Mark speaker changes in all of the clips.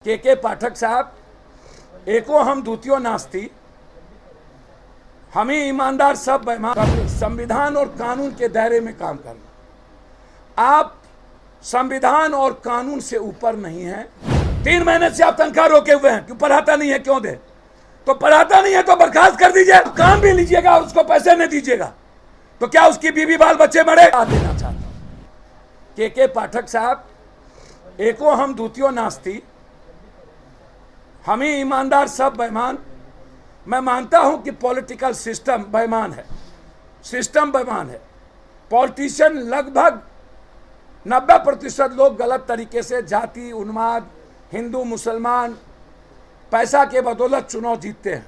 Speaker 1: के पाठक साहब, एको हम द्वितीयो नास्ति, हम ही ईमानदार सब बेईमान। संविधान और कानून के दायरे में काम करना। आप संविधान और कानून से ऊपर नहीं हैं। 3 महीने से आप तनख्वाह रोके हुए हैं, क्यों पढ़ाता नहीं है, क्यों दे? तो पढ़ाता नहीं है तो बर्खास्त कर दीजिए। काम भी लीजिएगा और उसको पैसे नहीं दीजिएगा तो क्या उसकी बीवी बाल बच्चे मरे? देना चाहता हूं के पाठक साहब, एको हम द्वितीयो नास्ति, हम ही ईमानदार सब बेईमान। मैं मानता हूं कि पॉलिटिकल सिस्टम बेईमान है, सिस्टम बेईमान है। पॉलिटिशियन लगभग 90% लोग गलत तरीके से जाति उन्माद, हिंदू मुसलमान, पैसा के बदौलत चुनाव जीतते हैं।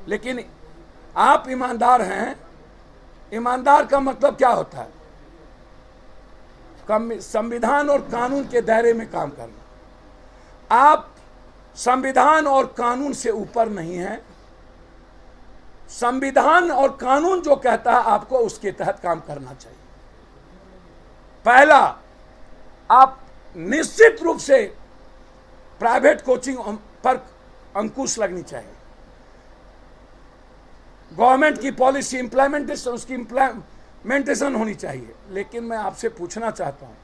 Speaker 1: लेकिन आप ईमानदार हैं। ईमानदार का मतलब क्या होता है? संविधान और कानून के दायरे में काम करना। आप संविधान और कानून से ऊपर नहीं है। संविधान और कानून जो कहता है आपको उसके तहत काम करना चाहिए। पहला, आप निश्चित रूप से प्राइवेट कोचिंग पर अंकुश लगनी चाहिए। गवर्नमेंट की पॉलिसी इंप्लीमेंटेशन, उसकी इंप्लीमेंटेशन होनी चाहिए। लेकिन मैं आपसे पूछना चाहता हूं,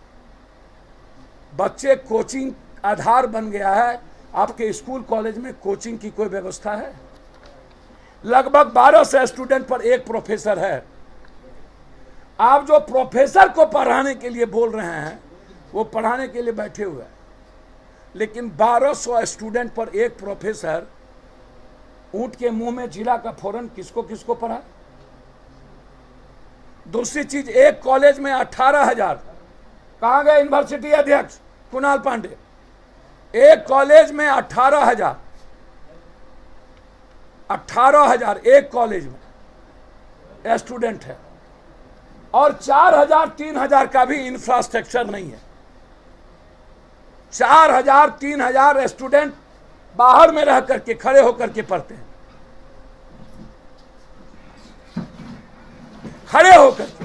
Speaker 1: बच्चे कोचिंग आधार बन गया है। आपके स्कूल कॉलेज में कोचिंग की कोई व्यवस्था है? लगभग 1200 स्टूडेंट पर एक प्रोफेसर है। आप जो प्रोफेसर को पढ़ाने के लिए बोल रहे हैं वो पढ़ाने के लिए बैठे हुए हैं, लेकिन 1200 स्टूडेंट पर एक प्रोफेसर ऊंट के मुंह में जीरा का फोरन किसको किसको पढ़ा? दूसरी चीज, एक कॉलेज में 18,000, कहां गए यूनिवर्सिटी अध्यक्ष कुणाल पांडे? एक कॉलेज में 18,000 एक कॉलेज में स्टूडेंट है और 4,000 3,000 का भी इंफ्रास्ट्रक्चर नहीं है। 4,000 3,000 स्टूडेंट बाहर में रह करके, खड़े होकर के पढ़ते हैं, खड़े होकर के।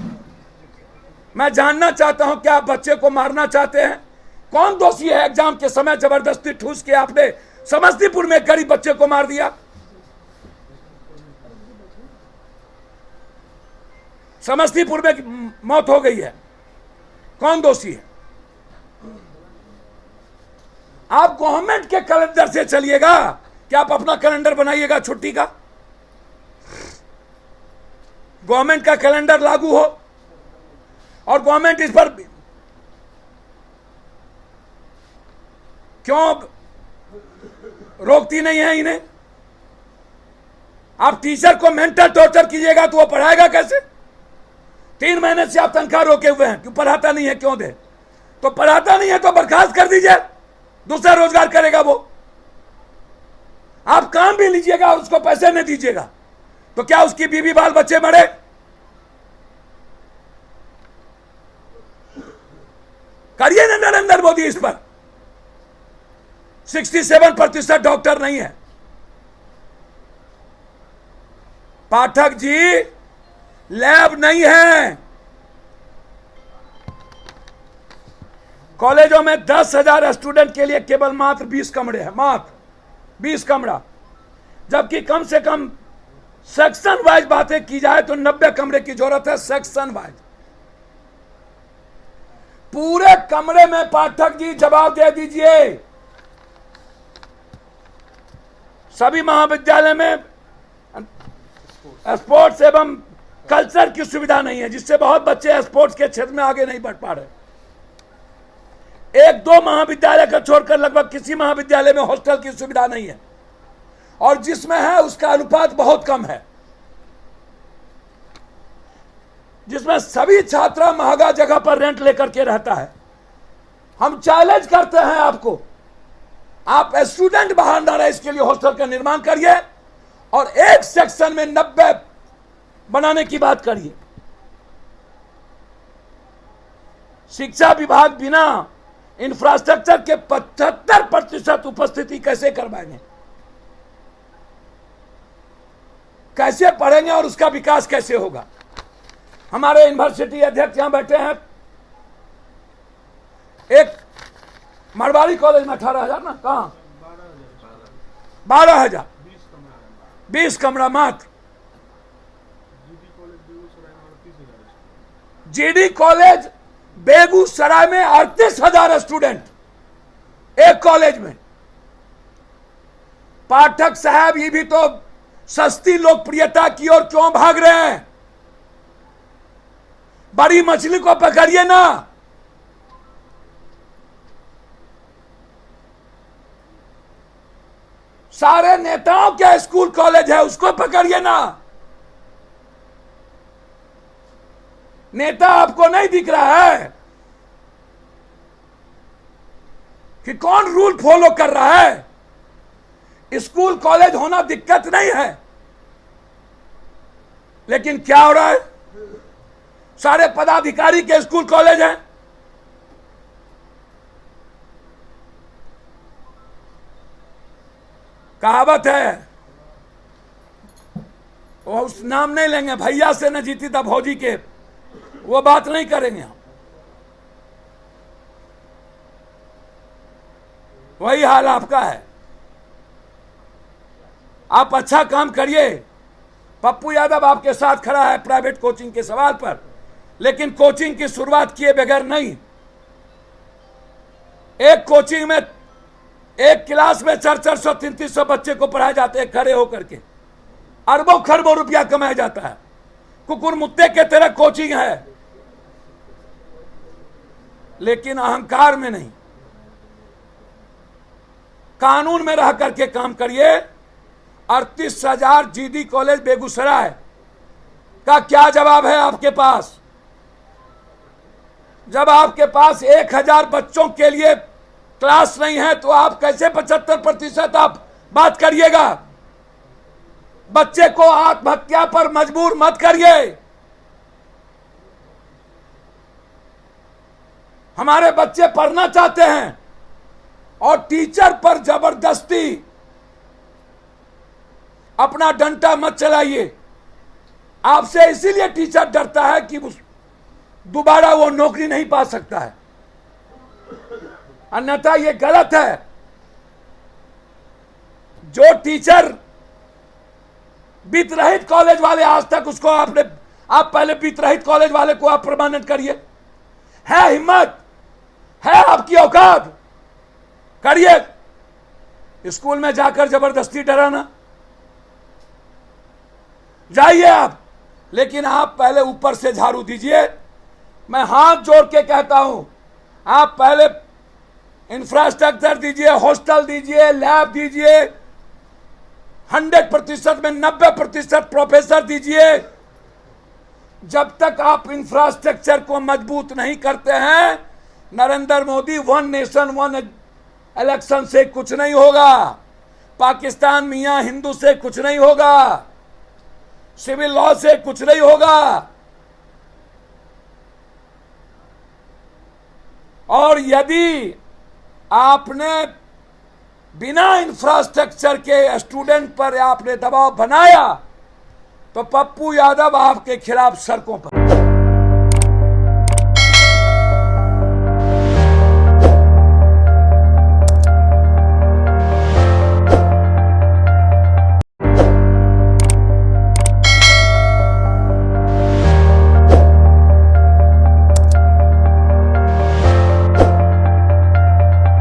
Speaker 1: मैं जानना चाहता हूं, क्या आप बच्चे को मारना चाहते हैं? कौन दोषी है? एग्जाम के समय जबरदस्ती ठूस के आपने समस्तीपुर में एक गरीब बच्चे को मार दिया। समस्तीपुर में मौत हो गई है, कौन दोषी है? आप गवर्नमेंट के कैलेंडर से चलिएगा कि आप अपना कैलेंडर बनाइएगा छुट्टी का? गवर्नमेंट का कैलेंडर लागू हो और गवर्नमेंट इस पर क्यों रोकती नहीं है इन्हें? आप टीचर को मेंटल टॉर्चर कीजिएगा तो वो पढ़ाएगा कैसे? 3 महीने से आप तनख्वाह रोके हुए हैं, क्यों पढ़ाता नहीं है, क्यों दे? तो पढ़ाता नहीं है तो बर्खास्त कर दीजिए, दूसरा रोजगार करेगा वो। आप काम भी लीजिएगा और उसको पैसे नहीं दीजिएगा तो क्या उसकी बीवी बाल बच्चे मरे? करिए ना नरेंद्र मोदी इस पर। 67% डॉक्टर नहीं है। पाठक जी, लैब नहीं है। कॉलेजों में 10,000 स्टूडेंट के लिए केवल मात्र 20 कमरे हैं, मात्र 20 कमरा। जबकि कम से कम सेक्शन वाइज बातें की जाए तो 90 कमरे की जरूरत है, सेक्शन वाइज। पूरे कमरे में पाठक जी जवाब दे दीजिए। सभी महाविद्यालय में स्पोर्ट्स एवं कल्चर की सुविधा नहीं है, जिससे बहुत बच्चे स्पोर्ट्स के क्षेत्र में आगे नहीं बढ़ पा रहे। 1-2 महाविद्यालय का छोड़कर लगभग किसी महाविद्यालय में हॉस्टल की सुविधा नहीं है, और जिसमें है उसका अनुपात बहुत कम है, जिसमें सभी छात्रा महंगा जगह पर रेंट लेकर के रहता है। हम चैलेंज करते हैं आपको, आप स्टूडेंट बाहर ना रहे इसके लिए हॉस्टल का निर्माण करिए और एक सेक्शन में 90 बनाने की बात करिए। शिक्षा विभाग बिना इंफ्रास्ट्रक्चर के 75% उपस्थिति कैसे करवाएंगे? कैसे पढ़ेंगे और उसका विकास कैसे होगा? हमारे यूनिवर्सिटी अध्यक्ष यहां बैठे हैं, एक मरवाड़ी कॉलेज में 18,000 ना, कहाँ 12,000, 20 कमरा मात्र। जीडी कॉलेज बेगूसराय में 38,000 स्टूडेंट एक कॉलेज में। पाठक साहब, ये भी तो सस्ती लोकप्रियता की ओर क्यों भाग रहे हैं? बड़ी मछली को पकड़िए ना। सारे नेताओं के स्कूल कॉलेज है, उसको पकड़िए ना। नेता आपको नहीं दिख रहा है कि कौन रूल फॉलो कर रहा है? स्कूल कॉलेज होना दिक्कत नहीं है, लेकिन क्या हो रहा है? सारे पदाधिकारी के स्कूल कॉलेज हैं। कहावत है, वो उस नाम नहीं लेंगे, भैया से न जीती था भौजी के, वो बात नहीं करेंगे हम। वही हाल आपका है। आप अच्छा काम करिए। पप्पू यादव आपके साथ खड़ा है प्राइवेट कोचिंग के सवाल पर, लेकिन कोचिंग की शुरुआत किए बगैर नहीं। एक कोचिंग में, एक क्लास में 400 300 बच्चे को पढ़ाए जाते हैं खड़े होकर के। अरबों खरबों रुपया कमाया जाता है। कुकुर मुत्ते के तरह कोचिंग है, लेकिन अहंकार में नहीं, कानून में रह करके काम करिए। 38,000 जीडी कॉलेज बेगूसराय का क्या जवाब है आपके पास? जब आपके पास 1,000 बच्चों के लिए क्लास नहीं है तो आप कैसे 75% आप बात करिएगा? बच्चे को आत्महत्या पर मजबूर मत करिए। हमारे बच्चे पढ़ना चाहते हैं और टीचर पर जबरदस्ती अपना डंडा मत चलाइए। आपसे इसीलिए टीचर डरता है कि दोबारा वो नौकरी नहीं पा सकता है, अन्यथा ये गलत है। जो टीचर वित्त-रहित कॉलेज वाले, आज तक उसको आप पहले वित्त-रहित कॉलेज वाले को आप प्रमाणित करिए। है हिम्मत, है आपकी औकात, करिए। स्कूल में जाकर जबरदस्ती डराना, जाइए आप, लेकिन आप पहले ऊपर से झाड़ू दीजिए। मैं हाथ जोड़ के कहता हूं, आप पहले इंफ्रास्ट्रक्चर दीजिए, हॉस्टल दीजिए, लैब दीजिए, 100% में 90% प्रोफेसर दीजिए। जब तक आप इंफ्रास्ट्रक्चर को मजबूत नहीं करते हैं, नरेंद्र मोदी 1 नेशन 1 इलेक्शन से कुछ नहीं होगा। पाकिस्तान मियां हिंदू से कुछ नहीं होगा। सिविल लॉ से कुछ नहीं होगा। और यदि आपने बिना इंफ्रास्ट्रक्चर के स्टूडेंट पर आपने दबाव बनाया तो पप्पू यादव आपके खिलाफ सड़कों पर